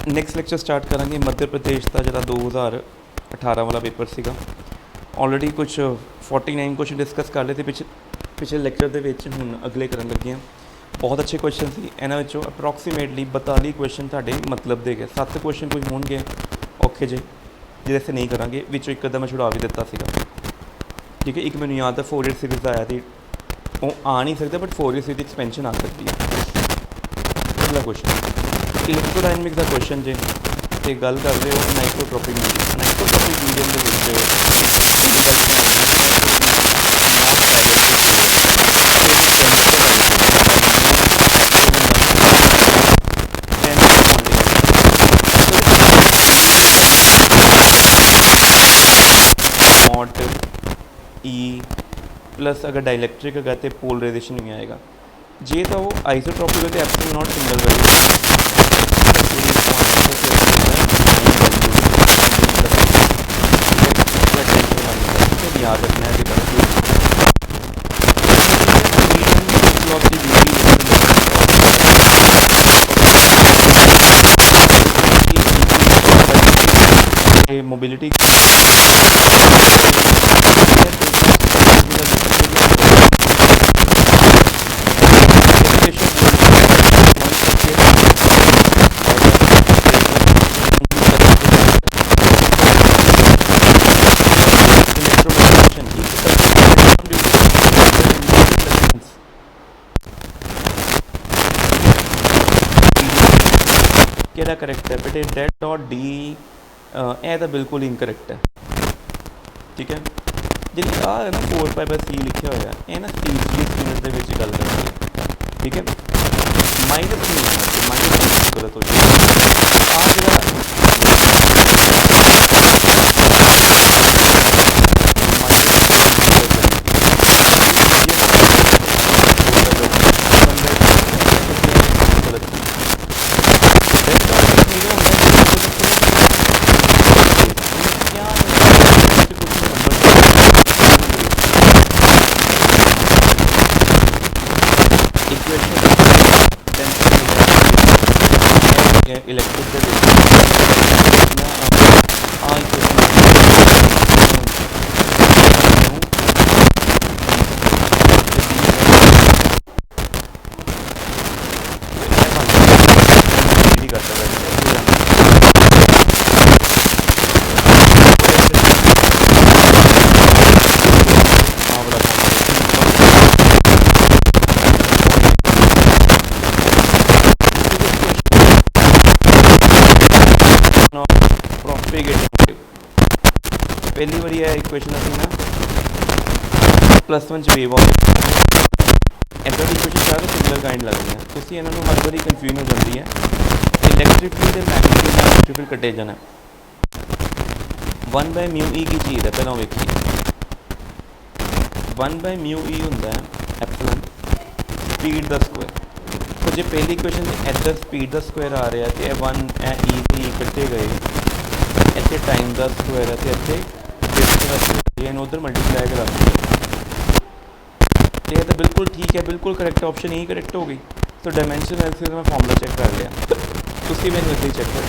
Next lecture start ਕਰਾਂਗੇ ਮੱਧ ਪ੍ਰਦੇਸ਼ ਦਾ ਜਿਹੜਾ 2018 ਵਾਲਾ ਪੇਪਰ ਸੀਗਾ। ਆਲਰੇਡੀ ਕੁਝ 49 ਕੁਐਸਚਨ ਡਿਸਕਸ ਕਰ ਲਏ ਤੇ ਪਿਛਲੇ ਲੈਕਚਰ ਦੇ ਵਿੱਚ ਹੁਣ ਅਗਲੇ ਕਰਨ ਲੱਗੇ ਹਾਂ। ਬਹੁਤ ਅੱਛੇ ਕੁਐਸਚਨ ਸੀ, ਇਹਨਾਂ ਵਿੱਚੋਂ ਅਪਰੋਕਸੀਮੇਟਲੀ 42 ਕੁਐਸਚਨ ਤੁਹਾਡੇ ਮਤਲਬ ਦੇ ਗਏ। 7 ਕੁਐਸਚਨ ਕੋਈ ਹੋਣਗੇ ਔਖੇ ਜਿਹੇ ਜਿਹਦੇ ਅਸੀਂ ਨਹੀਂ ਕਰਾਂਗੇ, ਵਿੱਚੋਂ ਇੱਕ ਅੱਧਾ ਮੈਂ ਛੁਡਾ ਵੀ ਦਿੱਤਾ ਸੀਗਾ। ਠੀਕ ਹੈ, ਇੱਕ ਮੈਨੂੰ ਯਾਦ ਹੈ ਫੋਰੀਅਰ ਸੀਰੀਜ਼ ਆਇਆ ਸੀ, ਉਹ ਆ ਨਹੀਂ ਸਕਦਾ ਬਟ ਫੋਰੀਅਰ ਸੀਰੀਜ਼ ਦੀ ਐਕਸਪੈਂਸ਼ਨ ਆ ਸਕਦੀ ਹੈ। ਅਗਲਾ ਕੁਐਸਚਨ ਇਲੈਕਟ੍ਰੋਡਾਇਨਮਿਕ ਦਾ ਕੁਐਸਚਨ ਜੇ ਤੇ ਗੱਲ ਕਰ ਰਹੇ ਹੋ ਅਨਾਈਸੋਟ੍ਰੋਪਿਕ ਮੀਡੀਅਮ। ਅਨਾਈਸੋਟ੍ਰੋਪਿਕ ਮੀਡੀਅਮ ਦੇ ਵਿੱਚ नॉट ई प्लस अगर डाइलैक्ट्रिक है तो पोलराइजेशन भी आएगा। जे तो वो आइसोट्रॉपिक है तो एप्सिलॉन नॉट सिंगल वैल्यू याद रखना है मोबिलिटी ਕਿਹੜਾ ਕਰੈਕਟ ਹੈ ਬੇਟੇ ਡੈਟ ਡॉट डी ਇਹ ਤਾਂ ਬਿਲਕੁਲ ਇਨਕਰੈਕਟ ਹੈ। ਠੀਕ ਹੈ, ਜਿਹੜੀ ਆਹ ਹੈ ਨਾ 4π/c ਲਿਖਿਆ ਹੋਇਆ ਇਹ ਨਾ ਸੀਰੀਅਸ ਯੂਨਿਟ ਦੇ ਵਿੱਚ ਗੱਲ ਕਰਾਂਗੇ। ਠੀਕ ਹੈ, ਮਾਈਨਸ ਨਹੀਂ ਹੋਣਾ, ਮਾਈਨਸ ਗਲਤ ਹੋ ਜਾਏਗਾ। ਆਹ ਜਿਹੜਾ इलेक्ट्रिक पहली बारी है इक्वेशन अभी ना +1 वेव आ ऐसा भी इक्वेशन सारे सिमिलर काइंड लगते हैं तो इन्होंने हर बारी कन्फ्यूजन हो जाती है। इलैक्ट्रिकली तो मैग्नेटिक इलैक्ट्रिकल कटे जाना 1/μe की चीज़ है। पहला वेखिए 1/μe होंगे एप्सिलॉन स्पीड का स्क्वायर। तो जो पहली इक्वेशन इधर स्पीड का स्क्वायर आ रहा है तो 1 ई कट्टे गए इतने टाइम का स्क्वायर है तो इतने उधर मल्टीप्लाई करा तो तो बिल्कुल ठीक है, बिल्कुल करेक्ट ऑप्शन यही करेक्ट हो गई। तो डायमेंशन एनालिसिस मैं फॉर्मूला चेक कर लिया, तुम मैंने इसे ही चेक कर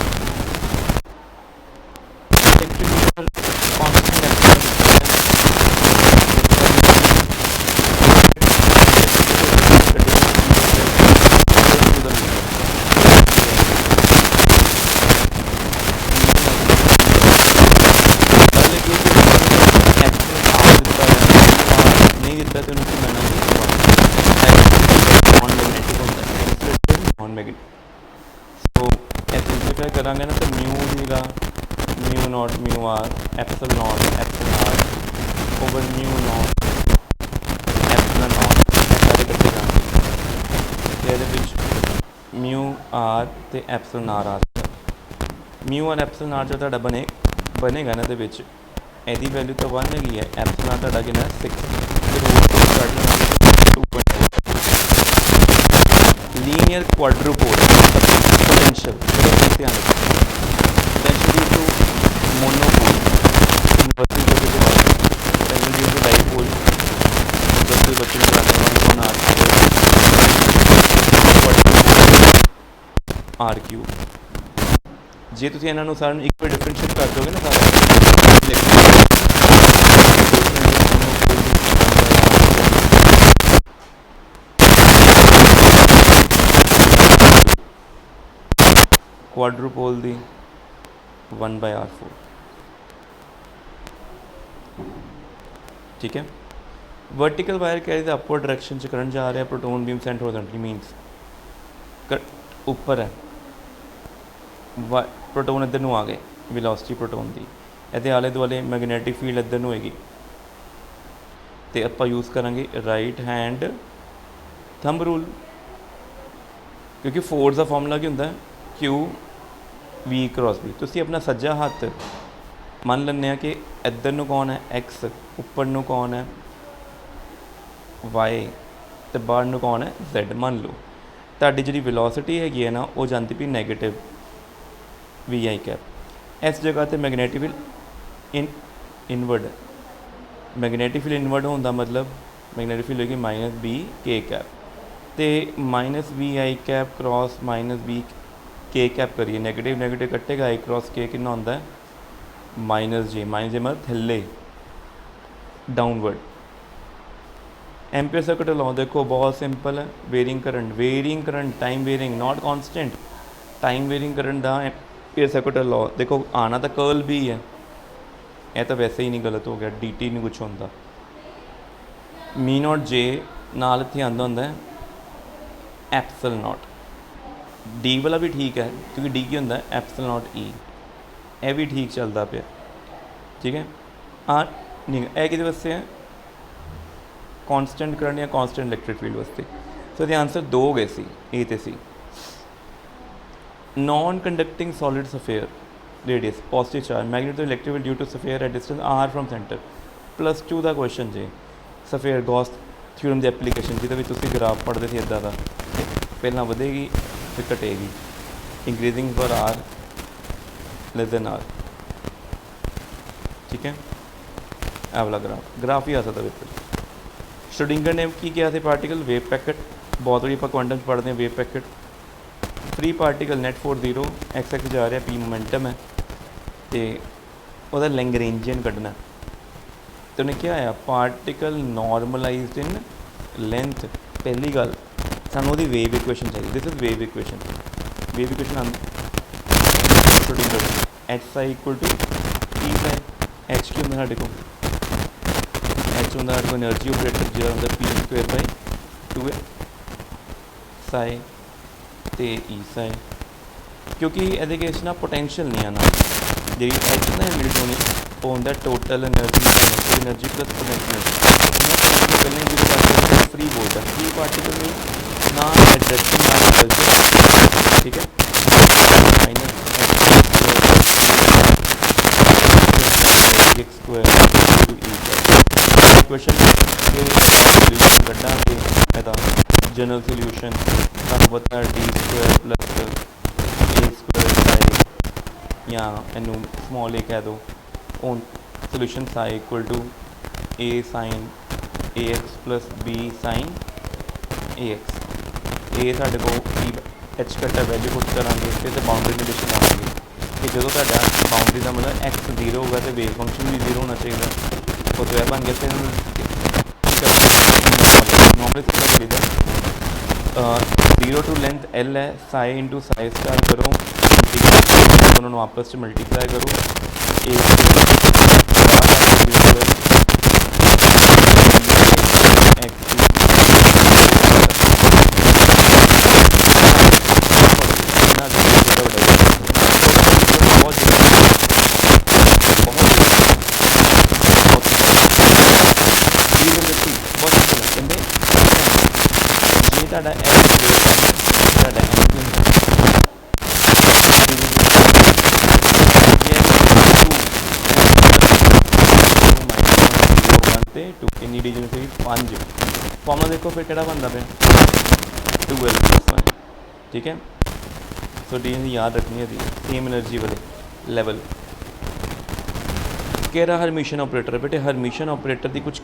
करा ना तो म्यू होगा mu naught mu r epsilon naught epsilon r over mu naught epsilon naught सारे कट्टे जाएंगे म्यू आर तो एप्सिलॉन आर आ म्यू आर एप्सिलॉन आर जो बनेगा ना यदी वैल्यू तो 1 हैगी है एप्सिलॉन आर कि 6 लीनियर क्वाड्रूपोल पोटेंशियल ध्यान पोटेंशियल ड्यू टू मोनोपोल इन्वर्सिटी ड्यू टू डाइपोल बच्चों आर क्यूब जे तुसीं इन्हां नूं साਰਿਆਂ ਨੂੰ ਇੱਕ ਵਾਰ ਡਿਫਰੈਂਸ਼ੀਏਟ ਕਰ ਦੋਗੇ ਨਾ ਸਾਰਾ ਕੁਆਡਰੂਪੋਲ ਦੀ 1/r4 ठीक है। Vertical wire carry the upward direction च करंट जा रहा है, proton beam sent horizontally means ऊपर है प्रोटोन इधर नूं आ गए, वेलोसिटी प्रोटोन की ਇਹਦੇ आले दुआले मैगनैटिक फील्ड इधर नूं होएगी तो आप यूज़ करांगे राइट हैंड थंब रूल, क्योंकि फोर्स का फॉर्मूला की होंदा क्यू वी क्रॉस बी। तुसीं अपना सज्जा हत्थ मान लें कि इधर नूं कौन है एक्स, उपर नूं कौन है वाई तो बाहर नूं कौन है जैड। मान लो तुहाडी जिहड़ी वेलोसिटी हैगी है ना वो जाती पई नैगेटिव वी आई कैप, इस जगह ते मैगनैटिक फील्ड इनवर्ड है। मैगनैटिक फील्ड इनवर्ड होने का मतलब मैगनैटिक फील्ड होगी माइनस बी के कैप, तो minus B i cap cross minus B k cap करिए, नैगेटिव नैगेटिव कट्टेगा, आई क्रॉस के कितना होंदा है माइनस जे मतलब थल्ले डाउनवर्ड। एम्पीयर सर्किट लॉ देखो बहुत सिंपल है, varying current time varying not constant, time varying current का एम्पीयर सर्किट लॉ देखो आना तो कर्ल भी है, यह तो वैसे ही नहीं गलत हो गया, डी टी नहीं कुछ होता। मी नॉट जे नाल इत्थे आंदा होंदा है एप्सल नॉट, डी वाला भी ठीक है क्योंकि डी की होंदा है एप्सल नॉट ई, यह भी ठीक चलता पे, ठीक है। हाँ नहीं यह कि वास्ते है कॉन्सटेंट करंट या कॉन्सटेंट इलैक्ट्रिक फील्ड वास्ते। सो ये आंसर दो हो गए सी, ए ते सी। Non conducting solid sphere radius positive charge magnetic electric field due to sphere at distance R from centre. +2 का क्वेश्चन जे सफेयर गॉस थ्योरम की एप्लीकेशन जिहदे तुसीं ग्राफ पढ़ते थे इदा का, पहला वधेगी फिर घटेगी, increasing for R less than R, ठीक है। यह वाला ग्राफ ही आ सकता पेपर। श्रोडिंगर ने की किया थे पार्टिकल वेव पैकेट, बहुत बड़ी आप क्वांटम पढ़ते हैं wave packet. Free particle net four 0 x x जा रहा, पी मोमेंटम है तो वह लैंग्रेंजियन कढ़ना, तो उन्हें क्या आया पार्टिकल नॉर्मलाइज्ड इन लेंथ। पहली गल सानू वो वेव इक्वेशन चाहिए, this is wave equation. Wave equation Schrodinger H psi equal to E psi, H की होंगे साढ़े को एच होंगे साढ़े को एनर्जी ऑपरेटर जो होंगे P²/2 साई तो ई साई, क्योंकि ये केस ना पोटेंशियल नहीं आना जी एच ना यूनिट होनी वो होंगे टोटल एनर्जी प्लस पोटेंशियल। पहले जीरो फ्री बोलता है, फ्री पार्टिकल में ना एडजस्टिंग ना रिपल्शन, ठीक है। माइनस क्वेश्चन के सोल्यूशन कढ़ा के एदा जनरल सोल्यूशन सानू पता D² + A² साई या इनू स्मॉल ए कह दो, on solution psi equal to A sin AX + B sin AX। A साढ़े को एच कट्टा वैल्यू पुट करा फिर तो बाउंड्री कंडीशन आएगी कि जो बाउंड्री का मतलब एक्स 0 होगा तो वेव फंक्शन भी 0 होना चाहिए, वो तो यह बन गया। फिर नॉर्मल कितना करीदा 0 टू लेंथ L है, साई इंटू साई स्टार करो, दोनों आपस में मल्टीप्लाई करो, फॉर्मूला देखो फिर क्या बनता पे 2L+1, ठीक है। सो डी याद रखनी है सेम एनर्जी वाले लेवल। कह रहा हरमिशन ऑपरेटर, बेटे हरमिशन ऑपरेटर की कुछ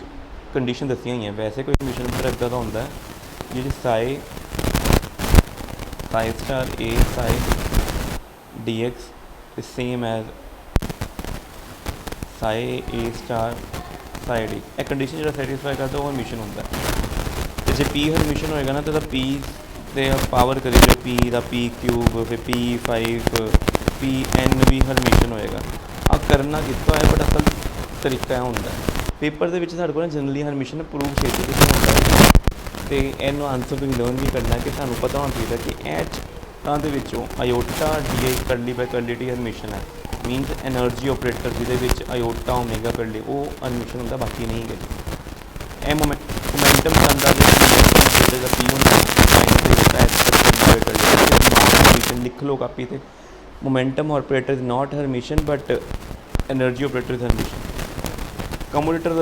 कंडीशन दसिया हुई हैं, वैसे कोई हरमिशन ऑपरेटर इदा का होंदा है जी psi star A psi DX is same as psi A star psi D। ਇਹ ਕੰਡੀਸ਼ਨ ਜਿਹੜਾ ਸੈਟੀਸਫਾਈ ਕਰਦਾ ਉਹ ਹਰਮਿਸ਼ਨ ਹੁੰਦਾ। ਤੇ ਜੇ P ਹਰਮਿਸ਼ਨ ਹੋਏਗਾ ਨਾ ਤਾਂ P ਤੇ ਪਾਵਰ ਕਰੀ ਜੋ P ਦਾ P ਕਿਊਬ ਫਿਰ P5 Pn ਵੀ ਹਰਮਿਸ਼ਨ ਹੋਏਗਾ। ਆ ਕਰਨਾ ਕਿੱਥੋਂ ਹੈ ਬਟ ਅਸਲ ਤਰੀਕਾ ਹੁੰਦਾ ਪੇਪਰ ਦੇ ਵਿੱਚ ਸਾਡੇ ਕੋਲ ਜਨਰਲੀ ਹਰਮਿਸ਼ਨ ਪ੍ਰੂਵ ਛੇਤੀ ਹੁੰਦਾ ਤੇ ਇਹਨੂੰ ਆਨਸਰ ਤੁਸੀਂ ਲਰਨ ਵੀ ਕਰਨਾ ਕਿ ਤੁਹਾਨੂੰ ਪਤਾ ਹੋਣਾ ਚਾਹੀਦਾ ਕਿ ਇਹ ਤਾਂ ਦੇ ਵਿੱਚੋਂ ਆਇਓਟਾ ਡੀ ਕਰਲੀ ਬਾਈ ਕਰਲੀ ਟੀ ਹਰਮਿਸ਼ਨ ਹੈ। ਮੀਨਸ ਐਨਰਜੀ ਆਪਰੇਟਰ ਜਿਹਦੇ ਵਿੱਚ ਆਇਓਟਾ ਓਮੇਗਾ ਕਰਲੀ ਉਹ ਹਰਮਿਸ਼ਨ ਹੁੰਦਾ, ਬਾਕੀ ਨਹੀਂ ਹੈ। ਇਹ ਮੋਮੈਂਟਮ ਦਾ ਜਿਹੜਾ ਪੀ ਹੁੰਦਾ ਲਿਖ ਲਓ ਕਾਪੀ ਤੇ। Momentum operator is not Hermitian but energy operator is Hermitian. Commutator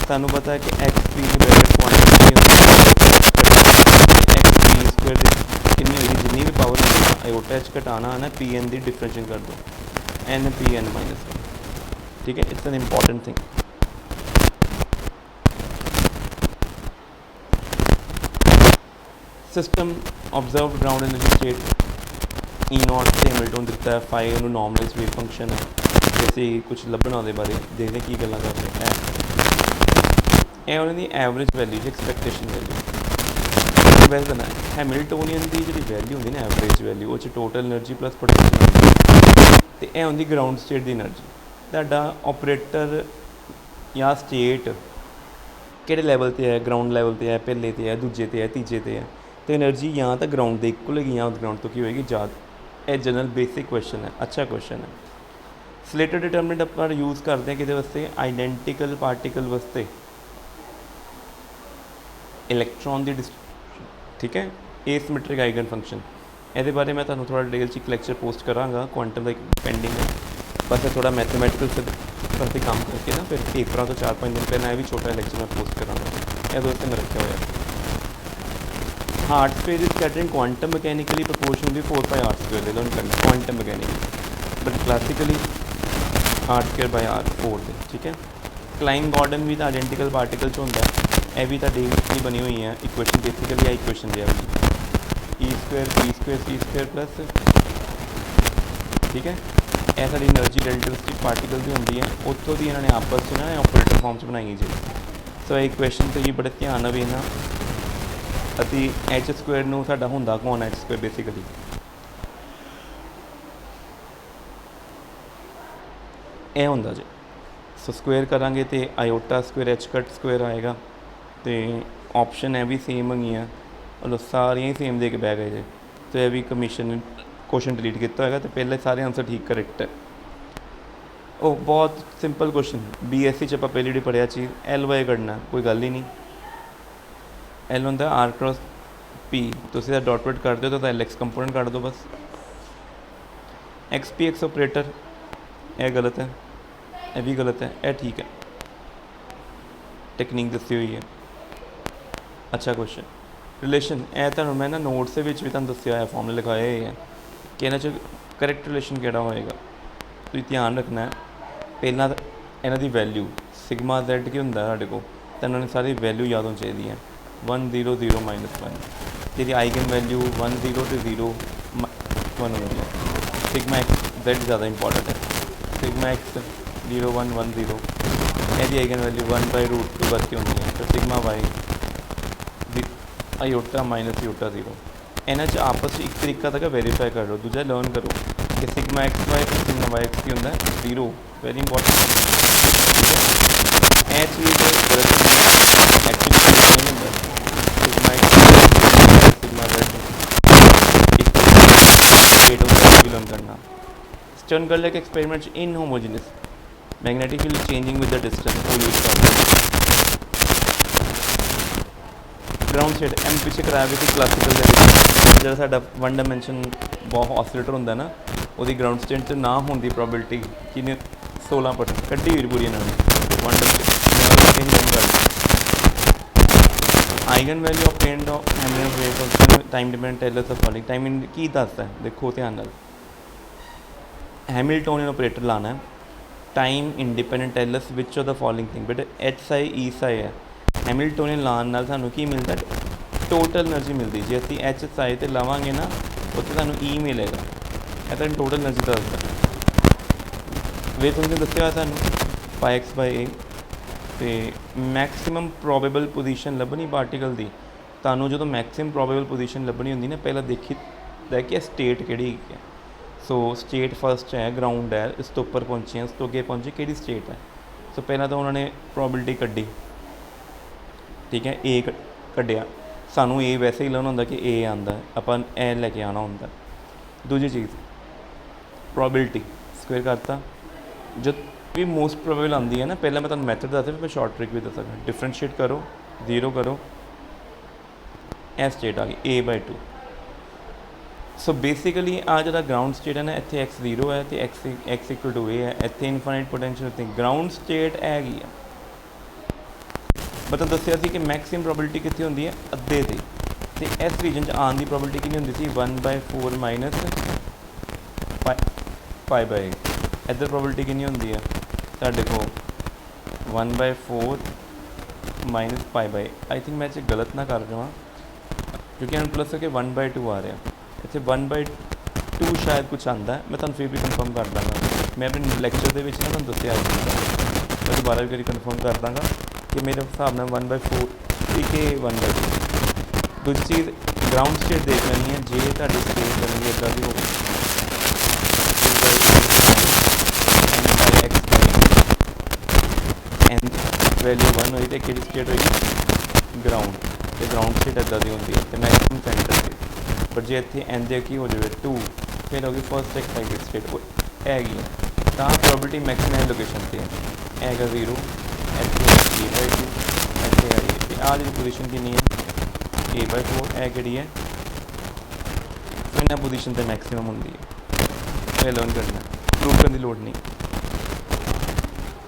सानू पता है कि x P bracket x P square कितनी होगी जितनी भी पावर होगी आयोटा एच घटाना आना पी एन की डिफरेंशिएट कर दो n P n minus one. ठीक है, it's an important thing. System observe ground energy state E naught से हैमिल्टन दिता है फाइव उन्होंने नॉर्मलाइज वेव फंक्शन है। जैसे कुछ लभना ਉਹਦੇ बारे देखते की गल्लां कर रहे हैं। उन्होंने एवरेज वैल्यू एक्सपैक्टेशन वैल्यू वैसे करना हैमिल्टोनियन की जी वैल्यू होंगी ना एवरेज वैल्यू वो टोटल एनर्जी प्लस पोटेंशियल तो यह होंगी ग्राउंड स्टेट की एनर्जी। तुहाडा ऑपरेटर या स्टेट किहड़े लैवल पर है, ग्राउंड लैवल पर है, पहले तो है, दूजे तो है, तीजे तो है, तो एनर्जी या तो ग्राउंड के इक्वल होगी या ग्राउंड तो की होएगी ज़्यादा। यह जनरल बेसिक क्वेश्चन है, अच्छा क्वेश्चन है। स्लेटर डिटरमिनेंट आप यूज़ करते हैं कि वास्ते आइडेंटिकल पार्टिकल वास्ते इलैक्ट्रॉन की डिस्ट्रीब्यूशन। ठीक है, एसिमेट्रिक आइगन फंक्शन ये बारे मैं तुहानूं थोड़ा डिटेल च एक लैक्चर पोस्ट करांगा। क्वांटम का पेंडिंग है, बस थोड़ा मैथमैटिकल पर काम करके ना फिर पेपरों तो 4-5 दिन पहले भी छोटा लैक्चर मैं पोस्ट करांगा। ये वास्ते मैं रखा हुआ heart spare is scattering quantum mechanically proportionally 4/r square ले लो करना quantum mechanically but classically r square by r 4 दे। ठीक है, क्लाइन गॉर्डन भी तो आइडेंटिकल पार्टिकल होंगे, यह भी तो की बनी हुई है इक्वेशन। बेसिकली यह इक्वेशन दिया ई स्क्वायर पी स्क्वायर सी स्क्वायर प्लस। ठीक है, यह सारी एनर्जी रिलेटिविस्टिक पार्टिकल की होंगी है, उत्तों की इन्होंने आपस में ऑपरेटर फॉर्म च बनाई जी। सो इक्वेशन तो ये बड़े ध्यान ना वेखना अति एच स्क्वायर नूं साडा हुंदा कौन एच स्क्वायर बेसिकली यह हुंदा जी। सो स्क्वायर करांगे तो iota square H cut square आएगा तो ऑप्शन है भी सेम होगी मतलब सारियां ही सेम दे के बह गए जे। तो यह भी कमीशन क्वेश्चन डिलीट किया होगा तो पहले सारे आंसर ठीक करेक्ट है। ਉਹ बहुत सिंपल क्वेश्चन BSc च ਆਪਾਂ ਪਹਿਲੀ ਜਿਹੜੀ पढ़िया चीज़ LY ਕੱਢਣਾ कोई गल ही नहीं। L ਹੁੰਦਾ R क्रॉस P ਤੁਸੀਂ ਤਾਂ ਡਾਟ ਪ੍ਰੋਡਕਟ ਕਰਦੇ ਹੋ ਤਾਂ LX ਕੰਪੋਨੈਂਟ ਕੱਢ ਦਿਓ बस। XPX ऑपरेटर यह गलत है, यह भी गलत है, यह ठीक है, टेक्निक दसी हुई है। अच्छा क्वेश्चन रिलेशन यह तुहानूं मैं ना नोट्स के भी तुहानूं दस्सिया होया फॉर्मूले लिखाए हुए हैं कि इन्हां च करैक्ट रिलेशन किहड़ा होएगा। तुसीं ध्यान रखना है पहला इन्हां दी वैल्यू सिग्मा Z की हुंदा साडे कोल तां इन्हां दी सारी वैल्यू याद होनी चाहिदी है 1 0 0 -1 तेरी आइगन वैल्यू 1 0 तो 0 1 होगी। सिग्मा एक्स Z ज़्यादा इंपॉर्टेंट है, सिग्मा एक्स 0 1 1 0 यदि आइगन वैल्यू 1/√2 करके होनी है। तो sigma Y iota minus iota 0 इन्हां च आपस एक तरीका तक वेरीफाई कर लो, दूजा लर्न करो कि sigma X Y sigma Y X की होंदा 0 वेरी इंपॉर्टेंट। यह चीज़ गलत एक्चुअली नहीं होंदा sigma x sigma Z equal भी लर्न करना। स्टर्न कर लेके experiment in homogeneous magnetic field changing with the distance वो यूज कर ग्राउंड स्टेट एम पिछे कराया भी थी क्लासिकल जो साडा 1 डायमेंशन बहुत ऑसिलेटर होंदा ना वो ग्राउंड स्टेट च ना होने की प्रॉबिलिटी कि 16% कड्डी हुई पूरी इन्होंने 1 dimension. Eigen value of paint of Hamilton time dependent Taylor of following time की दसदा है देखो ध्यान नाल हैमिल्टोनियन ऑपरेटर लाना है time independent tellers which of the following thing but H psi E psi है हैमिल्टोनियन लाने नाल सानू की मिलता टोटल एनर्जी मिलती जे असीं एच साई ते लावांगे ना उत्थे सानू ई मिलेगा। ਇਹ ਤਾਂ ਟੋਟਲ एनर्जी दसदा ਵੇ ਫੰਕਸ਼ਨ ਦੱਸਿਆ ਹੋਇਆ ਤੁਹਾਨੂੰ ਪਾਈ ਐਕਸ ਬਾਈ ਏ। ਤੇ ਮੈਕਸਿਮਮ ਪ੍ਰੋਬੇਬਲ ਪੋਜੀਸ਼ਨ ਲੱਭਣੀ ਪਾਰਟੀਕਲ ਦੀ। ਤੁਹਾਨੂੰ ਜਦੋਂ ਮੈਕਸਿਮਮ ਪ੍ਰੋਬੇਬਲ ਪੋਜੀਸ਼ਨ ਲੱਭਣੀ ਹੁੰਦੀ ਨਾ, ਪਹਿਲਾਂ ਦੇਖੀ ਦਾ ਕਿ ਸਟੇਟ ਕਿਹੜੀ ਹੈਗੀ ਹੈ। ਸੋ ਸਟੇਟ ਫਸਟ ਹੈ ਗਰਾਊਂਡ ਹੈ, ਇਸ ਤੋਂ ਉੱਪਰ ਪਹੁੰਚੇ, ਇਸ ਤੋਂ ਅੱਗੇ ਪਹੁੰਚੇ, ਕਿਹੜੀ ਸਟੇਟ ਹੈ। ਸੋ ਪਹਿਲਾਂ ਤਾਂ ਉਹਨਾਂ ਨੇ ਪ੍ਰੋਬੇਬਿਲਿਟੀ ਕੱਢੀ, ਠੀਕ ਹੈ, ਏ ਕੱਢਿਆ। ਸਾਨੂੰ ਏ ਵੈਸੇ ਹੀ ਲਰਨ ਹੁੰਦਾ ਕਿ ਏ ਆਉਂਦਾ, ਆਪਾਂ ਐ ਲੈ ਕੇ ਆਉਣਾ ਹੁੰਦਾ। ਦੂਜੀ ਚੀਜ਼ ਪ੍ਰੋਬੇਬਿਲਿਟੀ ਸਕੁਏਅਰ ਕਰਤਾ। ਜਦ ਵੀ ਮੋਸਟ ਪ੍ਰੋਬੇਬਲ ਆਉਂਦੀ ਹੈ ਨਾ, ਪਹਿਲਾਂ ਮੈਂ ਤੁਹਾਨੂੰ ਮੈਥਡ ਦੱਸਦਾ, ਫਿਰ ਮੈਂ ਸ਼ਾਰਟ ਟ੍ਰਿਕ ਵੀ ਦੱਸਾਂਗਾ। ਡਿਫਰੈਂਸ਼ੀਏਟ ਕਰੋ, 0 ਕਰੋ, ਇਹ ਸਟੇਟ ਆ ਗਈ a/2। ਸੋ ਬੇਸਿਕਲੀ ਆ ਜਿਹੜਾ ਗਰਾਊਂਡ ਸਟੇਟ ਹੈ ਨਾ, ਇੱਥੇ x0 ਹੈ ਅਤੇ x = a ਹੈ। ਇੱਥੇ ਇਨਫਾਈਨਾਈਟ ਪੋਟੈਂਸ਼ੀਅਲ, ਇੱਥੇ ਗਰਾਊਂਡ ਸਟੇਟ ਹੈਗੀ ਆ। ਮੈਂ ਤੁਹਾਨੂੰ ਦੱਸਿਆ ਸੀ ਕਿ ਮੈਕਸਿਮਮ ਪ੍ਰੋਬੇਬਿਲਿਟੀ ਕਿੱਥੇ ਹੁੰਦੀ ਹੈ, ਅੱਧੇ 'ਤੇ। ਅਤੇ ਇਸ ਰੀਜਨ 'ਚ ਆਉਣ ਦੀ ਪ੍ਰੋਬੇਬਿਲਿਟੀ ਕਿੰਨੀ ਹੁੰਦੀ ਸੀ, 1/4 -π/8। ਇੱਧਰ ਪ੍ਰੋਬੇਬਿਲਿਟੀ ਕਿੰਨੀ ਹੁੰਦੀ ਹੈ ਤੁਹਾਡੇ ਕੋਲ, 1/4 -π/8। ਆਈ ਥਿੰਕ ਮੈਂ ਇੱਥੇ ਗਲਤ ਨਾ ਕਰ ਜਾਵਾਂ, ਕਿਉਂਕਿ ਹੁਣ ਪਲੱਸ ਹੋ ਕੇ 1/2 ਆ ਰਿਹਾ। ਇੱਥੇ 1/2 ਸ਼ਾਇਦ ਕੁਛ ਆਉਂਦਾ, ਮੈਂ ਤੁਹਾਨੂੰ ਫਿਰ ਵੀ ਕਨਫਰਮ ਕਰ ਦਾਂਗਾ। ਮੈਂ ਆਪਣੇ ਲੈਕਚਰ ਦੇ ਵਿੱਚ ਨਾ ਤੁਹਾਨੂੰ ਦੱਸਿਆ ਮੈਂ ਦੁਬਾਰਾ ਵੀ ਕਨਫਰਮ ਕਰ ਦਾਂਗਾ ਕਿ ਮੇਰੇ ਹਿਸਾਬ ਨਾਲ 1/4 ਕਿ 1/2। ਦੂਜੀ ਚੀਜ਼ ਗਰਾਊਂਡ ਸਟੇਟ ਦੇਖ ਲੈਣੀ ਹੈ। ਜੇ ਤੁਹਾਡੀ ਸਟੇਟ ਬਣਨੀ ਇੱਦਾਂ ਦੀ ਹੋਵੇ, ਵੈਲਿਊ 1 ਹੋਈ ਅਤੇ ਕਿਹੜੀ ਸਟੇਟ ਹੋਏਗੀ, ਗਰਾਊਂਡ। ਅਤੇ ਗਰਾਊਂਡ ਸਟੇਟ ਇੱਦਾਂ ਦੀ ਹੁੰਦੀ ਹੈ ਅਤੇ ਮੈਕਸਿਮਮ ਸੈਂਟਰ 'ਤੇ। ਪਰ ਜੇ ਇੱਥੇ ਐਨ ਦੇ ਕੀ ਹੋ ਜਾਵੇ 2, ਫਿਰ ਹੋ ਗਈ ਫਸਟ ਐਕਸਾਈਟਿਡ ਸਟੇਟ, ਉਹ ਹੈਗੀ ਹੈ। ਤਾਂ ਪ੍ਰੋਬੇਬਿਲਿਟੀ ਮੈਕਸਿਮਮ ਲੋਕੇਸ਼ਨ 'ਤੇ ਹੈ, ਹੈਗਾ 0, ਇੱਥੇ a/2, ਇੱਥੇ ਹੈਗੀ। ਅਤੇ ਆਹ ਜਿਹੜੀ ਪੋਜੀਸ਼ਨ ਕਿੰਨੀ ਹੈ, a/4, ਇਹ ਕਿਹੜੀ ਹੈ, ਇਹਨਾਂ ਪੋਜੀਸ਼ਨ 'ਤੇ ਮੈਕਸਿਮਮ ਹੁੰਦੀ ਹੈ। ਇਹ ਲਰਨ ਕਰਨਾ, ਪ੍ਰੂਵ ਕਰਨ ਦੀ ਲੋੜ ਨਹੀਂ।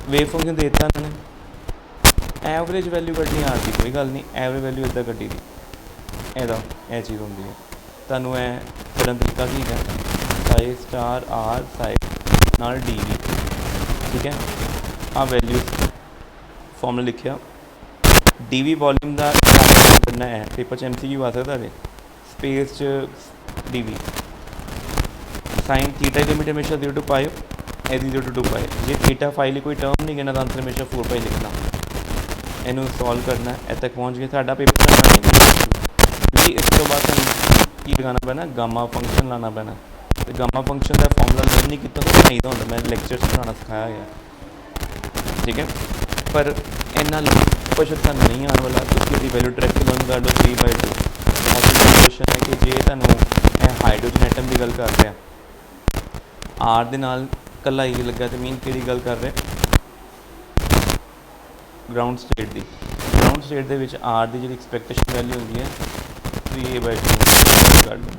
ਵੇਵ ਫੰਕਸ਼ਨ ਦੇ ਦਿੱਤਾ ਇਹਨਾਂ ਨੇ, ਐਵਰੇਜ ਵੈਲਿਊ ਕੱਢਣੀ ਆ ਦੀ ਕੋਈ ਗੱਲ ਨਹੀਂ, ਐਵਰੇਜ ਵੈਲਿਊ ਇੱਦਾਂ ਕੱਢੀ ਦੀ, ਇਹਦਾ ਇਹ ਚੀਜ਼ ਹੁੰਦੀ ਹੈ। ਤੁਹਾਨੂੰ ਇਹ ਕਰਨ ਦਾ ਤਰੀਕਾ ਕੀ ਹੈ, ਸਾਈ ਸਟਾਰ ਆਰ ਸਾਈ ਨਾਲ DV, ਠੀਕ ਹੈ। ਆਹ ਵੈਲਿਊ ਫਾਰਮੂਲਾ ਲਿਖਿਆ, DV ਵੋਲੀਅਮ ਦਾ ਕਰਨਾ ਹੈ, ਪੇਪਰ 'ਚ MCQ ਆ ਸਕਦਾ ਹੈ। ਸਪੇਸ 'ਚ DV ਸਾਈਨ ਥੀਟਾ ਦੀ ਲਿਮਿਟ ਹਮੇਸ਼ਾ 0 to π, ਇਹਦੀ 0 to 2π। ਜੇ ਥੀਟਾ ਫਾਈ ਲਈ ਕੋਈ ਟਰਮ ਨਹੀਂ ਕਹਿਣਾ ਤਾਂ ਆਨਸਰ ਹਮੇਸ਼ਾ 4π ਲਿਖਣਾ। ਇਹਨੂੰ ਸੋਲਵ ਕਰਨਾ, ਇੱਥੇ ਤੱਕ ਪਹੁੰਚ ਗਏ। ਸਾਡਾ ਪੇਪਰ ਵੀ ਇਸ ਤੋਂ ਬਾਅਦ ਤੁਹਾਨੂੰ ਕੀ ਲਗਾਉਣਾ ਪੈਣਾ, ਗਾਮਾ ਫੰਕਸ਼ਨ ਲਾਉਣਾ ਪੈਣਾ। ਅਤੇ ਗਾਮਾ ਫੰਕਸ਼ਨ ਦਾ ਫਾਰਮੂਲਾ ਲਰਨ ਨਹੀਂ ਕੀਤਾ ਤਾਂ ਨਹੀਂ ਤਾਂ ਹੁੰਦਾ, ਮੈਂ ਲੈਕਚਰ 'ਚ ਪੜ੍ਹਾਉਣਾ ਸਿਖਾਇਆ ਹੋਇਆ, ਠੀਕ ਹੈ। ਪਰ ਇੰਨਾ ਕੁਛ ਤੁਹਾਨੂੰ ਨਹੀਂ ਆਉਣ ਵਾਲਾ, ਤੁਸੀਂ ਇਹਦੀ ਵੈਲਿਊ ਡਾਇਰੈਕਟ ਲਰਨ ਕਰ ਲਓ 3/2। ਕੁਐਸਚਨ ਹੈ ਕਿ ਜੇ ਤੁਹਾਨੂੰ ਇਹ ਹਾਈਡਰੋਜਨ ਐਟਮ ਦੀ ਗੱਲ ਕਰ ਰਿਹਾ, ਆਰ ਦੇ ਨਾਲ ਇਕੱਲਾ ਹੀ ਲੱਗਾ, ਅਤੇ ਮੀਨ ਕਿਹੜੀ ਗੱਲ ਕਰ ਰਿਹਾ, ਗਰਾਊਂਡ ਸਟੇਟ ਦੀ। ਗਰਾਊਂਡ ਸਟੇਟ ਦੇ ਵਿੱਚ ਆਰ ਦੀ ਜਿਹੜੀ ਐਕਸਪੈਕਟੇਸ਼ਨ ਵੈਲਿਊ ਹੁੰਦੀ ਹੈ 3a/2 ਕਰ ਲਓ।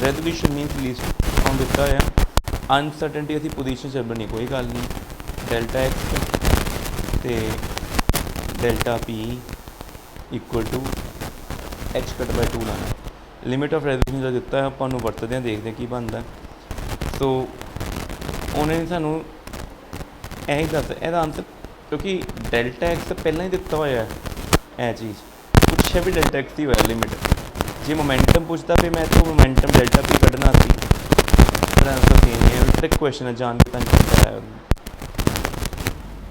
ਰੈਜ਼ੋਲੂਸ਼ਨ ਮੀਨਸ ਲੀਸਟ ਕਾਊਂਟ ਦਿੱਤਾ ਹੋਇਆ। ਅਨਸਰਟਨਟੀ ਅਸੀਂ ਪੋਜੀਸ਼ਨ 'ਚ ਲੱਭਣੀ, ਕੋਈ ਗੱਲ ਨਹੀਂ, Δx ਅਤੇ Δp = h/2 ਲਾਣਾ। ਲਿਮਿਟ ਆਫ ਰੈਜ਼ੋਲੂਸ਼ਨ ਦਾ ਦਿੱਤਾ ਹੈ, ਆਪਾਂ ਨੂੰ ਵਰਤਦੇ ਹਾਂ, ਦੇਖਦੇ ਹਾਂ ਕੀ ਬਣਦਾ। ਸੋ ਉਹਨੇ ਸਾਨੂੰ ਇਹੀ ਦੱਸ, ਇਹਦਾ ਆਨਸਰ, ਕਿਉਂਕਿ Δx ਪਹਿਲਾਂ ਹੀ ਦਿੱਤਾ ਹੋਇਆ ਇਹ ਚੀਜ਼, ਪੁੱਛਿਆ ਵੀ Δx ਦੀ ਹੋਇਆ ਲਿਮਿਟ। ਜੇ ਮੋਮੈਂਟਮ ਪੁੱਛਦਾ ਫਿਰ ਮੈਂ ਇੱਥੋਂ ਮੋਮੈਂਟਮ Δp ਕੱਢਣਾ ਸੀ, ਪਰ ਆਨਸਰ ਸੇਮ ਹੈ। ਟ੍ਰਿਕ ਕੁਐਸਚਨ ਹੈ, ਜਾਣ ਕੇ ਤੁਹਾਨੂੰ ਪਤਾ ਹੈ।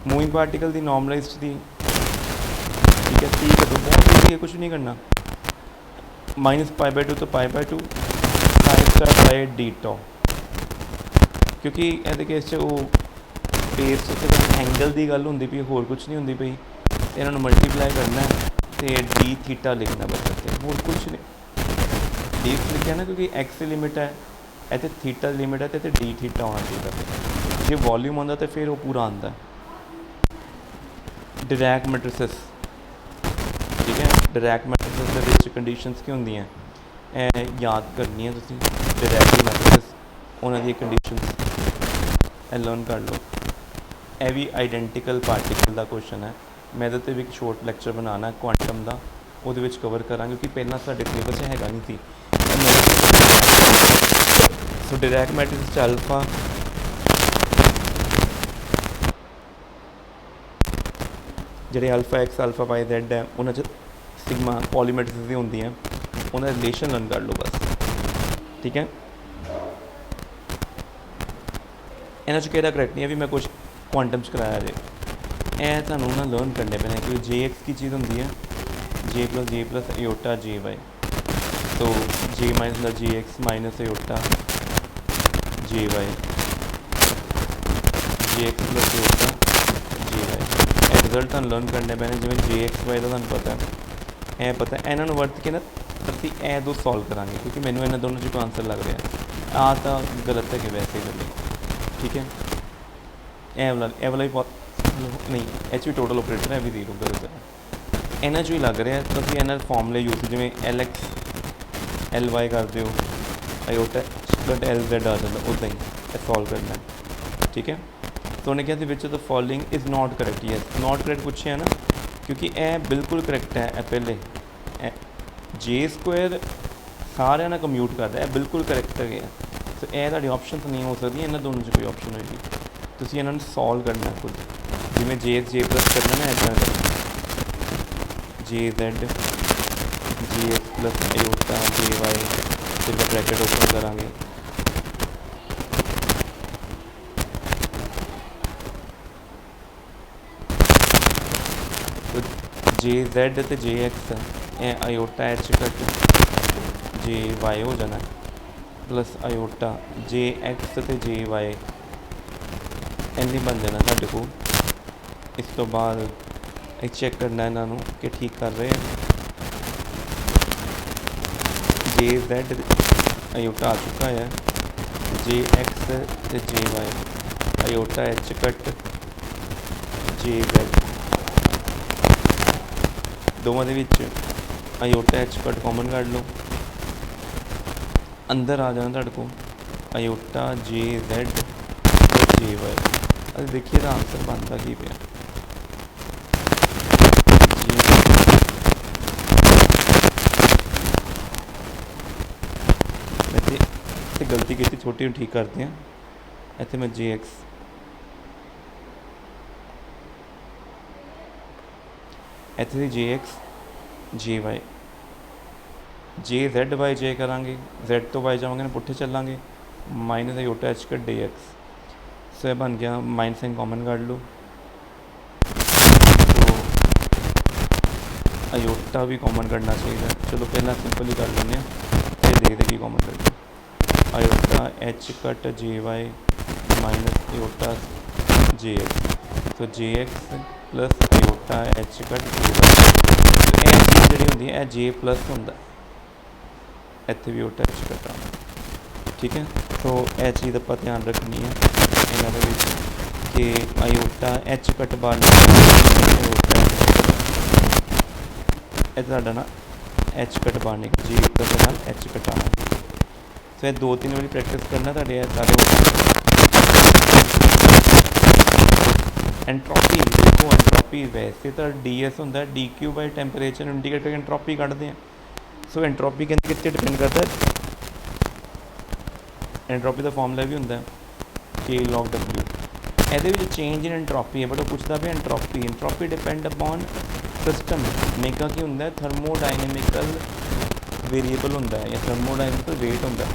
ਮੂਵਿੰਗ ਪਾਰਟੀਕਲ ਦੀ ਨੋਰਮਲਾਈਜ਼ਡ ਦੀ, ਠੀਕ ਹੈ, C ਕਦੋਂ ਬਹੁਤ ਈਜ਼ੀ ਹੈ, ਕੁਛ ਨਹੀਂ ਕਰਨਾ। -π/2 ਤੋਂ π/2 ਸਾਈ d ਟੋ, ਕਿਉਂਕਿ ਇਹਦੇ ਕੇਸ 'ਚ ਉਹ ਸਪੇਸ 'ਚ ਐਂਗਲ ਦੀ ਗੱਲ ਹੁੰਦੀ ਪਈ, ਹੋਰ ਕੁਛ ਨਹੀਂ ਹੁੰਦੀ ਪਈ। ਇਹਨਾਂ ਨੂੰ ਮਲਟੀਪਲਾਈ ਕਰਨਾ ਅਤੇ d ਥੀਟਾ ਲਿਖਣਾ ਬਸ, ਇੱਥੇ ਹੋਰ ਕੁਛ ਨਹੀਂ। d ਲਿਖਿਆ ਨਾ, ਕਿਉਂਕਿ x ਦੀ ਲਿਮਿਟ ਹੈ, ਇੱਥੇ ਥੀਟਾ ਦੀ ਲਿਮਿਟ ਹੈ, ਅਤੇ ਇੱਥੇ d ਥੀਟਾ ਹੋਣਾ ਚਾਹੀਦਾ। ਜੇ ਵੋਲੀਅਮ ਆਉਂਦਾ ਤਾਂ ਫਿਰ ਉਹ ਪੂਰਾ ਆਉਂਦਾ। ਡਿਰੈਕ ਮੈਟ੍ਰਿਸਿਸ, ਠੀਕ ਹੈ, ਡਿਰੈਕ ਮੈਟ੍ਰਿਸਿਸ ਦੇ ਵਿੱਚ ਕੰਡੀਸ਼ਨਸ ਕੀ ਹੁੰਦੀਆਂ, ਇਹ ਯਾਦ ਕਰਨੀਆਂ ਤੁਸੀਂ। ਡਿਰੈਕ ਮੈਟ੍ਰਿਸਿਸ, ਉਹਨਾਂ ਦੀ ਕੰਡੀਸ਼ਨਸ ਇਹ ਲਰਨ ਕਰ ਲਓ। ਇਹ ਵੀ ਆਈਡੈਂਟੀਕਲ ਪਾਰਟੀਕਲ ਦਾ ਕੁਐਸਚਨ ਹੈ। ਮੈਂ ਇਹਦੇ 'ਤੇ ਵੀ ਇੱਕ ਸ਼ੋਰਟ ਲੈਕਚਰ ਬਣਾਉਣਾ ਕੁਆਂਟਮ ਦਾ, ਉਹਦੇ ਵਿੱਚ ਕਵਰ ਕਰਾਂਗੇ, ਕਿਉਂਕਿ ਪਹਿਲਾਂ ਸਾਡੇ ਸਿਲੇਬਸ 'ਚ ਹੈਗਾ ਨਹੀਂ ਸੀ। ਸੋ ਡਿਰੈਕ ਮੈਟ੍ਰਿਸਿਸ 'ਚ ਅਲਫਾ, ਜਿਹੜੇ α/x α/y/z ਹੈ, ਉਹਨਾਂ 'ਚ ਸਿਗਮਾ ਪੋਲੀਮੈਟ੍ਰਿਸਿਸ ਦੀ ਹੁੰਦੀਆਂ, ਉਹਨਾਂ ਦਾ ਰਿਲੇਸ਼ਨ ਲਰਨ ਕਰ ਲਓ ਬਸ, ਠੀਕ ਹੈ। इन्हां च किहड़ा करैक्ट नहीं है भी मैं कुछ क्वांटम च कराया जे ए तुहानूं ना लर्न करने पैने कि जे एक्स की चीज़ होंदी है J plus iota J Y तो जे माइनस होंदा J X minus iota J Y J X plus iota J Y ए रिजल्ट तुहानूं लर्न करने पैने जिवें जे एक्स वाई का तुहानूं पता है पता है इन्हां नूं वरत के ना ਅਸੀਂ ਇਹ ਦੋ सॉल्व करांगे क्योंकि मैंने इन्होंने दोनों जो आंसर लग रहा है आ तो गलत है कि वैसे गले ठीक है ए वाला भी बहुत नहीं एच भी टोटल ऑपरेटर है भी जीरो गलत है इन्हों चो ही लग रहा है तो असं इन्होंने फॉर्मूले यूज जिमें एल एक्स एल वाई कर दो अयोटा एल जेड आ जाता उदा ही सॉल्व करना है ठीक है तो उन्हें कहा which the following is not correct yes not correct पूछे है ना क्योंकि यह बिल्कुल करैक्ट है पहले जे स्क्वायर सारे ना कम्यूट करता है बिल्कुल करैक्ट है तो यह तुहाडी ऑप्शन नहीं हो सकती इन्होंने दोनों कोई ऑप्शन होगी तुसीं इन्होंने सॉल्व करना खुद जिमें जे प्लस करना ना इदा करना जे Z J X plus iota J Y फिर ब्रैकेट ओपन करांगे तो जे जेड तो J x aorta H cut J Y हो जाना प्लस अयोटा जे एक्स तो जे वाई इन्नी बन जाना साढ़े को इस तो बाद चेक करना इन्हों कि ठीक कर रहे हैं जे जेड अयोटा आ चुका है जे एक्स तो जे वाई अयोटा एच कट जे जेड दोवां दे विच अयोटा एच कट कॉमन कर लो अंदर आ जाना तुहाडे को अयोटा जे जेड जे वाई अभी देखिए तो आंसर बनता की पे मैं गलती की छोटी ठीक करते हैं इतने मैं जे एक्स इतने J X J Y J Z Y J करांगे जेड तो वाई जावांगे ना पुट्ठे चलांगे minus iota H cut D X so यह बन गया माइनस साइन कॉमन कर लो तो अयोटा भी कॉमन करना चाहिए चलो पहला सिंपल ही कर लेंगे फिर देखते कि कॉमन कर iota H cut J Y minus iota J X तो J X plus iota H cut J Y तो यह चीज़ जी होंगी है जे प्लस होंगे इतने भी अयोटा एच कट आ ठीक है तो यह चीज़ आप ध्यान रखनी है इन्होंने कि अयोटा एच कट बार अयोटा ना एच कट बार निकल जी नाल एच कट आना तो यह 2-3 बारी प्रैक्टिस करना सारे एंट्रोपी देखो एंट्रोपी वैसे तो डी एस होंगे D Q by temperature indicator entropy कढ़ते हैं सो एंट्रोपी कहते कितने डिपेंड करता है एंट्रोपी का फॉर्मूला भी होंगे के लॉग डब्ल्यू ये चेंज इन एंट्रोपी है बट वो पूछता भी एंट्रोपी डिपेंड अपॉन सिस्टम मेगा की होंगे थर्मोडायनेमिकल वेरीएबल होंगे या थर्मोडायनेमिकल वेट होंगे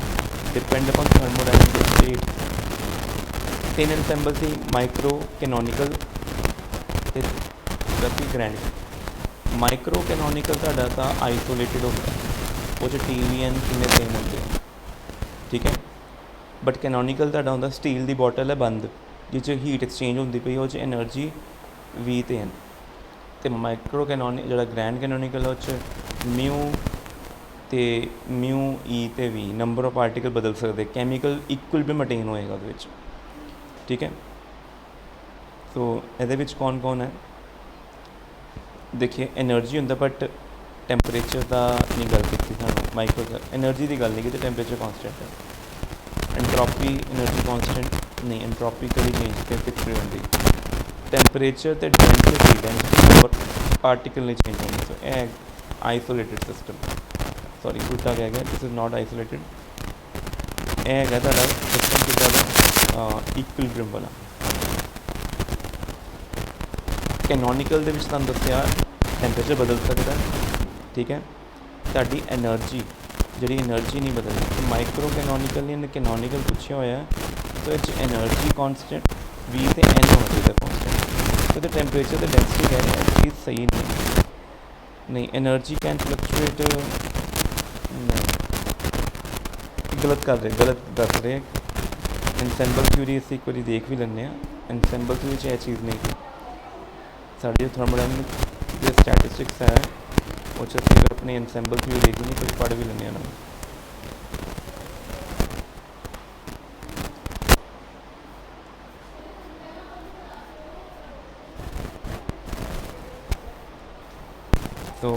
depend upon thermodynamical state 3 example से micro canonical grand micro canonical था आइसोलेटेड होता वो टी वी एन किन्ने सेम होंगे ठीक है बट कैनोनिकल होंगे स्टील की बॉटल है बंद जिस हीट एक्सचेंज होती पई वो एनर्जी वी ते एन तो माइक्रो कैनोनिक जो ग्रैंड कैनोनिकल है म्यू तो म्यू ई तो वी नंबर ऑफ पार्टिकल बदल सकते कैमिकल इक्वल भी मेनटेन होएगा वो ठीक है तो ये कौन कौन है देखिए एनर्जी होंगे बट टैंपरेचर का नहीं गल की माइक्रो एनर्जी की गल नहीं की टैंपरेचर कॉन्सटेंट है एंट्रोपी एनर्जी कॉन्सटेंट नहीं एंट्रोपी कभी चेंज फिक्स नहीं होती टैंपरेचर तो डेंसिटी पार्टिकल नहीं चेंज होंगे सो ए आइसोलेटेड सिस्टम सॉरी उल्टा कह गया दिस इज़ नॉट आइसोलेटेड ए है सिस्टम कितना इक्विलिब्रियम वाला कैनोनिकल के दसिया टैंपरेचर बदल सकता है ठीक है साड़ी एनर्जी जी एनर्जी नहीं बदलनी तो माइक्रो कैनोनिकल ने कैनोनिकल पूछा होया ਸੋ ਇਹ 'ਚ ਐਨਰਜੀ ਕੌਂਸਟੈਂਟ V ਤੇ N ਹੋਣਾ ਚਾਹੀਦਾ ਕੌਂਸਟੈਂਟ। ਤੇ ਟੈਂਪਰੇਚਰ ਤੇ ਡੈਂਸਿਟੀ ਕਹਿ ਰਹੇ ਇਹ ਚੀਜ਼ ਸਹੀ ਨਹੀਂ ਐਨਰਜੀ ਕੈਨ ਫਲਕਚੁਏਟ ਨਹੀਂ, ਗਲਤ ਕਰ ਰਹੇ, ਗਲਤ ਦੱਸ ਰਹੇ। ਇਨਸੈਂਬਲ ਥਿਊਰੀ ਅਸੀਂ ਇੱਕ ਵਾਰੀ ਦੇਖ ਵੀ ਲੈਂਦੇ ਹਾਂ। ਇਨਸੈਂਬਲ ਥਿਊਰੀ 'ਚ ਇਹ ਚੀਜ਼ ਨਹੀਂ ਸੀ। ਸਾਡੀ ਜੋ ਥਰਮੋਡਾਇਨਾਮਿਕ ਦੇ ਸਟੈਟਿਸਟਿਕਸ ਹੈ ਉਹ 'ਚ ਅਸੀਂ ਅਗਰ ਆਪਣੀ ਇਨਸੈਂਬਲ ਥਿਊਰੀ ਦੇਖਣੀ ਕੋਈ ਪੜ੍ਹ ਵੀ ਲੈਂਦੇ ਹਾਂ ਨਾ। ਸੋ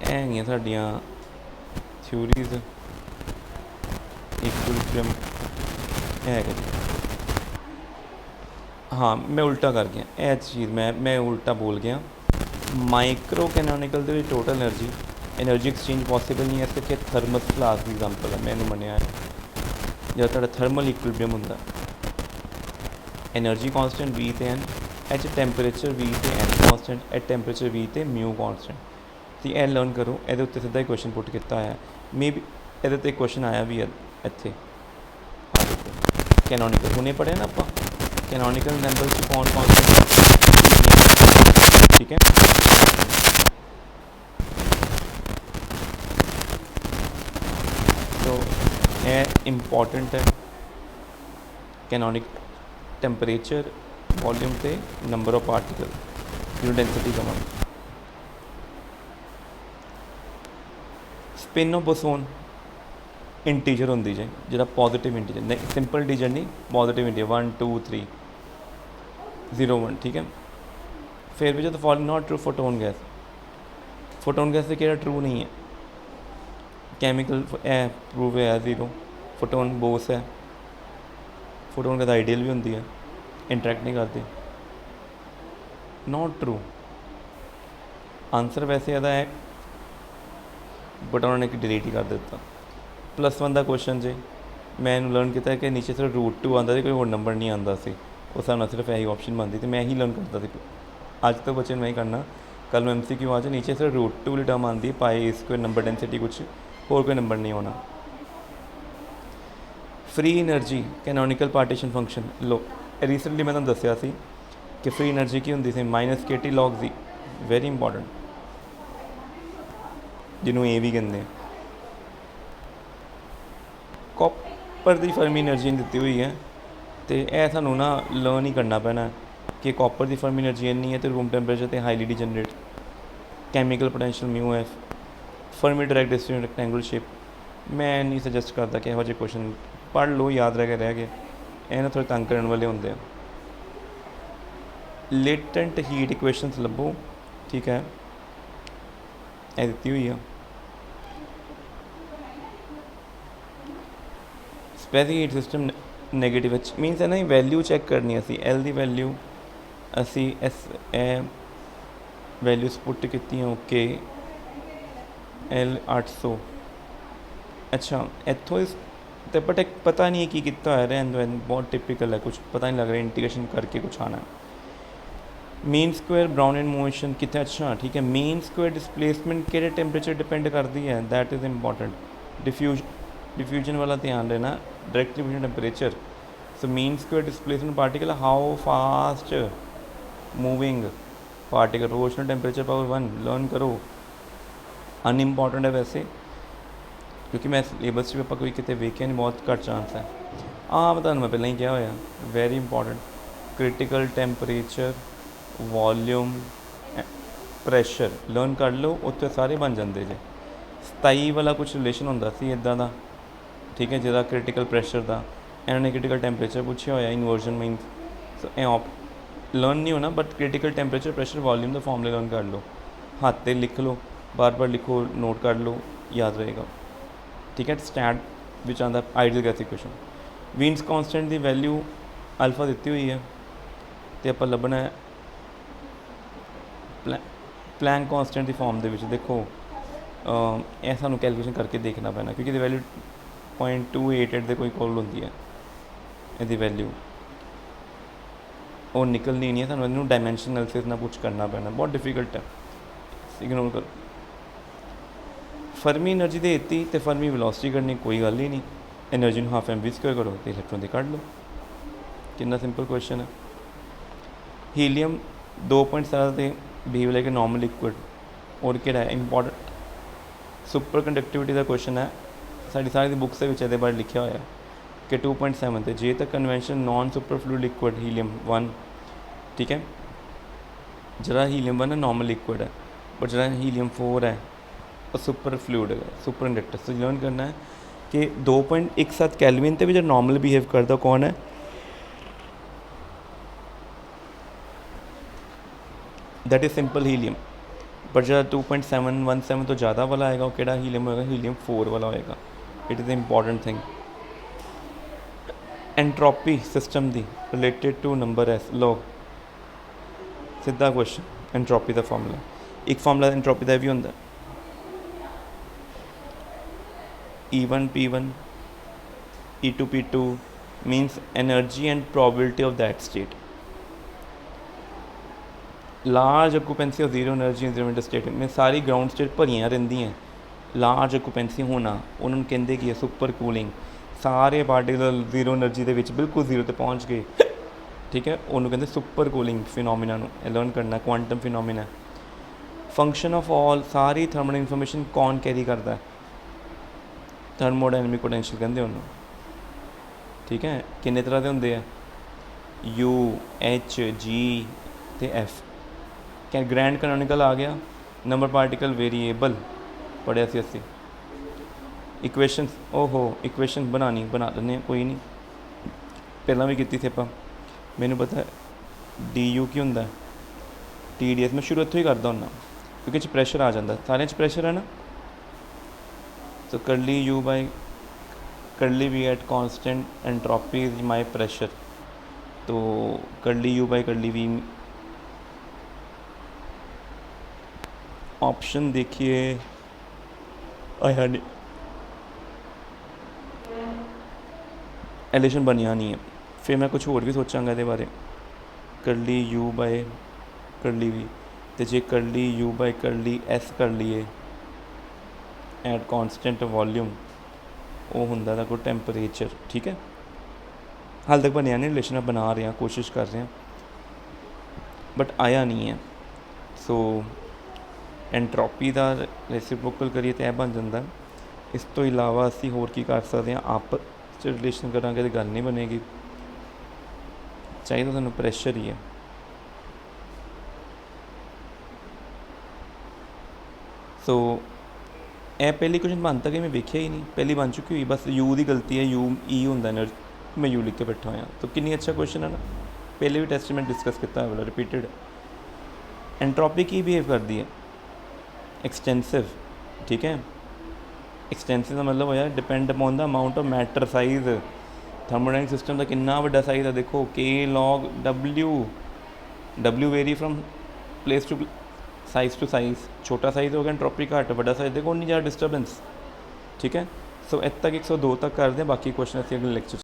ਇਹ ਹੈਗੀਆਂ ਸਾਡੀਆਂ ਥਿਊਰੀਜ਼। ਇਕੁਇਲਿਬਰੀਅਮ ਹੈਗਾ ਜੀ। ਹਾਂ ਮੈਂ ਉਲਟਾ ਕਰ ਗਿਆ ਇਹ ਚੀਜ਼, ਮੈਂ ਉਲਟਾ ਬੋਲ ਗਿਆ। ਮਾਈਕਰੋ ਕੈਨੋਨੀਕਲ ਦੇ ਵਿੱਚ ਟੋਟਲ ਐਨਰਜੀ ਐਕਸਚੇਂਜ ਪੋਸੀਬਲ ਨਹੀਂ ਹੈ, ਇਸ ਕਰਕੇ ਥਰਮਲ ਫਲਾਸ ਦੀ ਐਗਜ਼ਾਮਪਲ ਹੈ। ਮੈਨੂੰ ਮੰਨਿਆ ਹੈ ਜਦੋਂ ਤੁਹਾਡਾ ਥਰਮਲ ਇਕੁਇਲਿਬਰੀਅਮ ਹੁੰਦਾ ਐਨਰਜੀ ਕੌਂਸਟੈਂਟ V ਤੇ N, ਇਹ 'ਚ ਟੈਂਪਰੇਚਰ V ਤੇ N ਕੌਂਸਟੈਂਟ, ਇਹ ਟੈਂਪਰੇਚਰ V ਤੇ ਮਿਊ ਕੌਂਸਟੈਂਟ। ਤੁਸੀਂ ਇਹ ਲਰਨ ਕਰੋ, ਇਹਦੇ ਉੱਤੇ ਸਿੱਧਾ ਹੀ ਕੁਐਸਚਨ ਪੁੱਟ ਕੀਤਾ ਹੋਇਆ। ਮੇ ਬੀ ਇਹਦੇ 'ਤੇ ਕੁਐਸਚਨ ਆਇਆ ਵੀ ਹੈ ਇੱਥੇ। ਕੈਨੋਨੀਕਲ ਹੁਣੇ ਪੜ੍ਹਿਆ ਨਾ ਆਪਾਂ, ਕੈਨੋਨੀਕਲ ਨੰਬਰ 'ਚ ਕੌਣ ਠੀਕ ਹੈ। ਸੋ ਇਹ ਇੰਪੋਰਟੈਂਟ ਹੈ। ਕੈਨੋਨਿਕ ਟੈਂਪਰੇਚਰ, ਵੋਲੀਅਮ ਤੇ ਨੰਬਰ ਆਫ ਪਾਰਟੀਕਲ ਜਿਹਨੂੰ ਡੈਂਸਿਟੀ ਕਹਾਂਗੇ। ਸਪਿਨ ਆਫ ਬੋਸੋਨ ਇੰਟੀਜਰ ਹੁੰਦੀ ਜੇ, ਜਿਹੜਾ ਪੋਜ਼ੀਟਿਵ ਇੰਟੀਜਰ ਨਹੀਂ, ਸਿੰਪਲ ਇੰਟੀਜਰ ਨਹੀਂ, ਪੋਜ਼ੀਟਿਵ ਇੰਟੀਜਰ 1 2 3 0 1 ਠੀਕ ਹੈ। ਫਿਰ ਵੀ ਜਦੋਂ ਫॉलोइंग नॉट ट्रू फोटोन गैस से ਕਿਹੜਾ ट्रू नहीं है। केमिकल प्रूव है 0 फोटोन बोस है, फोटोन गैस आइडियल भी होंगी है, इंटरैक्ट नहीं करती, नॉट ट्रू। आंसर वैसे ਇਹਦਾ है बट उन्होंने डिलीट ही कर दिता। +1 का क्वेश्चन जे मैं लर्न किया कि नीचे सिर्फ √2 आता कोई होर नंबर नहीं आता सी, उस हिसाब सिर्फ यही ऑप्शन बनती तो मैं यही लर्न करता सी। अज तक बच्चे मैं ही करना, कल मैं MCQ आ जाए नीचे सिर्फ √2 वाली टर्म आती है, π² नंबर डेंसिटी कुछ होर कोई नंबर नहीं होना। Free energy canonical partition function लो रिसेंटली मैं तुहानूं दस्सिया सी कि फ्री एनर्जी की होंदी सी -kT log z, very important, जिन्हों ए भी कहते हैं। कॉपर की फर्मी एनर्जी दी हुई है तो यह सानू ना लर्न ही करना पैना कि कॉपर की फर्मी एनर्जी इन्नी है तो रूम टैंपरेचर तो highly degenerate, chemical potential mu F, Fermi direct distributed rectangular shape. मैं नहीं सजेस्ट करता कि यहो क्वेश्चन पढ़ लो, याद रह गए ये थोड़े तंग करने वाले होंगे। लेटेंट हीट इक्वेशनस लभो, ठीक है, यह दी हुई है। स्पेसिफिक हीट सिस्टम नैगेटिव मीनस है ना, वैल्यू चैक करनी असी एल की वैल्यू असी एस वैल्यूज पुट की ओके एल 800। अच्छा इतों तो बट एक पता नहीं है कि कितना है रहन बहुत टिपिकल है, कुछ पता नहीं लग रहा, इंटीग्रेशन करके कुछ आना है। Mean square Brownian motion कितने, अच्छा ठीक है। मीन स्क्वायर डिस्प्लेसमेंट के टेंपरेचर डिपेंड करती है, दैट इज़ इंपॉर्टेंट। डिफ्यूजन वाला ध्यान देना, directly between temperature. So mean square displacement particle how fast moving particle, rotational temperature power 1 learn करो, अनइम्पॉर्टेंट है वैसे क्योंकि मैं सिलेबस भी आप कोई कितने वेखिया नहीं, बहुत घट चांस है। हाँ मैं मैं पहले ही क्या होया, very important, critical temperature volume pressure learn कर लो, उत्थे सारे बन जाते जे। 27 वाला कुछ रिलेशन होंदा सी इदां दा, ठीक है, जिहदा क्रिटिकल प्रैशर का इन्होंने क्रिटिकल टैंपरेचर पूछा होया, इनवर्जन मीनस लर्न नहीं होना, but critical temperature pressure volume का फॉर्मूले लर्न कर लो, हाथ से लिख लो, बार बार लिखो, नोट कर लो, याद रहेगा, ठीक है। स्टैट विच आंदा ideal gas equation, Wien's constant की वैल्यू अल्फा दी हुई है तो आप लभना है प्लैंक कॉन्स्टेंट की फॉर्म के देखो, यह सानू कैलकुलेशन करके देखना पैना क्योंकि वैल्यू 0.288 के कोई कोल होंगी है, यदि वैल्यू और निकलनी नहीं है, सानू डायमेंशन एनालिसिस ना कुछ करना पैना, बहुत डिफिकल्ट है, इग्नोर करो। फर्मी एनर्जी देती तो फर्मी वेलोसिटी करनी, कोई गल ही नहीं, एनर्जी हाफ mv² करो तो इलैक्ट्रॉन की कढ़ लो। कितना सिंपल क्वेश्चन है। हीलियम 2.7 से behave like a normal liquid. और किहड़ा है इंपॉर्टेंट सुपर कंडक्टिविटी का क्वेश्चन है, साड़ी सारी बुक्स ये बारे लिखा हुआ है कि 2.7 से जे तक convention non super fluid liquid helium 1, ठीक है। जरा हीलियम 1 है नॉर्मल लिक्विड है, और जरा हीलियम 4 है और सुपर फ्लूइड है, सुपर कंडक्टर। तो लर्न करना है कि 2.17 कैल्विन ते भी जो नॉर्मल बिहेव करता कौन है, दैट इज सिंपल हीलियम। पर जो 2.717 तो ज़्यादा वाला आएगा वो केड़ा हीलियम होएगा, हीलियम 4 वाला होएगा। It is the important thing. Entropy system दी रिलेटेड टू नंबर एस लो, सीधा क्वेश्चन। एंट्रोपी का फार्मूला, एक फार्मूला एंट्रोपी का भी होंदा E1 P1 E2 P2 means energy and probability of that state. Large occupancy of zero energy इंजीनियरमेंट स्टेट में सारी ग्राउंड स्टेट भरियां रहिंदी हैं। लार्ज ऑक्यूपेंसी होना उन्होंने कहते कि है सुपर कूलिंग। सारे पार्टिकल जीरो एनर्जी के बिल्कुल जीरो ते पहुँच गए, ठीक है, उन्होंने कहते सुपर कूलिंग फिनोमिना लर्न करना। Quantum phenomena function of all सारी थर्मल इन्फॉर्मेशन कौन कैरी करता है, थर्मोडायनेमिक पोटेंशियल कहते उन्होंने, ठीक है। किन्ने तरह के होंगे हैं, U H G ते F। क्या ग्रैंड कैनोनिकल आ गया, नंबर पार्टिकल वेरिएबल पढ़िया सी असी। इक्वेशन ओहो इक्वेशन बना लेने कोई नहीं, पहला भी की थी आप, मैंने पता है DU की होंगे TDS। मैं शुरू इतों ही करता हूँ क्योंकि प्रैशर आ जाता, सारे प्रैशर है ना। तो करली U बाई करली V at constant entropy is my pressure. तो करली U बाई करली V ऑप्शन देखिए आया नहीं, एलिशन बनिया नहीं है। फिर मैं कुछ होर भी सोचांगा ये बारे। करली U बाय करली V तो जे करली U बाय करली S कर लिए एट कॉन्स्टेंट वॉल्यूम वो होंदा दा कोई टैंपरेचर, ठीक है। हाल तक बनया नहीं, रिलेशन बना रहे हैं, कोशिश कर रहे हैं, बट आया नहीं है। सो एंट्रोपी का रेसिप्रोकल करिए तो यह बन जाता। इस तो इलावा असी होर की कर सकते हैं, आपस रिलेशन करांगे तो गल नहीं बनेगी। चाहिए तो प्रैशर ही है। सो यह पहली क्वेश्चन बनता कि मैं वेख्या ही नहीं, पहली बन चुकी हुई, बस U की गलती है, U E होंदा एनर्जी, मैं U लिख के बैठा हुआ। तो कितनी अच्छा क्वेश्चन है ना, पहले भी टेस्ट में डिस्कस किया वाला रिपीटेड। एंट्रोपी की बिहेव कर दी है एक्सटेंसिव, ठीक है। एक्सटेंसिव का मतलब होया depend upon the amount of matter size. Thermodynamic system का कितना बड़ा साइज है, देखो K log W vary from place to size to size. छोटा साइज हो गया एंट्रोपी घट, बड़ा साइज देखो उन्नी ज़्यादा डिस्टर्बेंस, ठीक है। सो इतने तक 102 तक कर दें, बाकी क्वेश्चन अगले लेक्चर